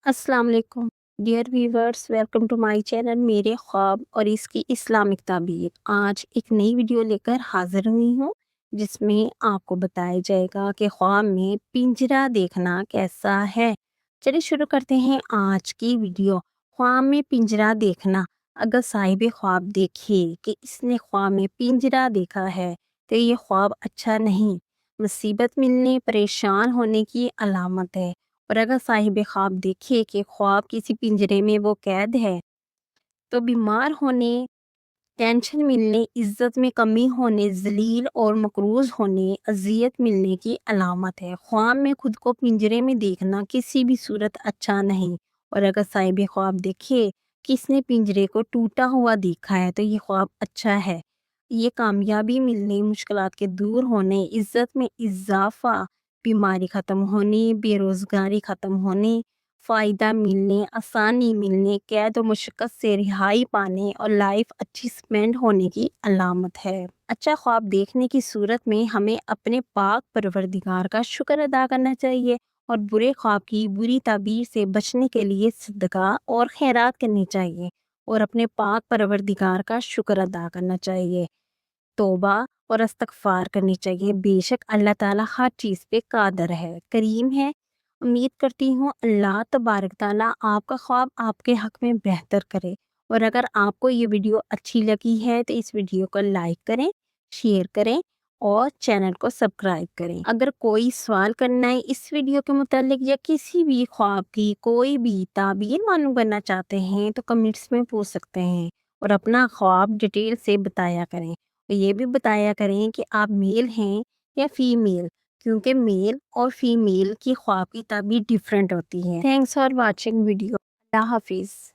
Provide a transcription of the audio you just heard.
السلام علیکم dear viewers, welcome to my channel میرے خواب اور اس کی اسلامک تعبیر۔ آج ایک نئی ویڈیو لے کر حاضر ہوئی ہوں جس میں آپ کو بتایا جائے گا کہ خواب میں پنجرا دیکھنا کیسا ہے۔ چلیے شروع کرتے ہیں آج کی ویڈیو۔ خواب میں پنجرا دیکھنا۔ اگر صاحب خواب دیکھے کہ اس نے خواب میں پنجرا دیکھا ہے تو یہ خواب اچھا نہیں، مصیبت ملنے، پریشان ہونے کی علامت ہے۔ اور اگر صاحب خواب دیکھے کہ خواب کسی پنجرے میں وہ قید ہے تو بیمار ہونے، ٹینشن ملنے، عزت میں کمی ہونے، ذلیل اور مقروض ہونے، اذیت ملنے کی علامت ہے۔ خواب میں خود کو پنجرے میں دیکھنا کسی بھی صورت اچھا نہیں۔ اور اگر صاحب خواب دیکھے کہ اس نے پنجرے کو ٹوٹا ہوا دیکھا ہے تو یہ خواب اچھا ہے۔ یہ کامیابی ملنے، مشکلات کے دور ہونے، عزت میں اضافہ، بیماری ختم ہونے، بے روزگاری ختم ہونے، فائدہ ملنے، آسانی ملنے، قید و مشقت سے رہائی پانے اور لائف اچھی سپینڈ ہونے کی علامت ہے۔ اچھا خواب دیکھنے کی صورت میں ہمیں اپنے پاک پروردگار کا شکر ادا کرنا چاہیے اور برے خواب کی بری تعبیر سے بچنے کے لیے صدقہ اور خیرات کرنی چاہیے اور اپنے پاک پروردگار کا شکر ادا کرنا چاہیے، توبہ اور استغفار کرنی چاہیے۔ بے شک اللہ تعالیٰ ہر چیز پہ قادر ہے، کریم ہے۔ امید کرتی ہوں اللہ تبارک تعالیٰ آپ کا خواب آپ کے حق میں بہتر کرے۔ اور اگر آپ کو یہ ویڈیو اچھی لگی ہے تو اس ویڈیو کو لائک کریں، شیئر کریں اور چینل کو سبسکرائب کریں۔ اگر کوئی سوال کرنا ہے اس ویڈیو کے متعلق یا کسی بھی خواب کی کوئی بھی تعبیر معلوم کرنا چاہتے ہیں تو کمنٹس میں پوچھ سکتے ہیں اور اپنا خواب ڈیٹیل سے بتایا کریں۔ یہ بھی بتایا کریں کہ آپ میل ہیں یا فیمیل، کیونکہ میل اور فیمیل کی خواب کی تعبیر ڈیفرنٹ ہوتی ہے۔ Thanks for watching video. اللہ حافظ۔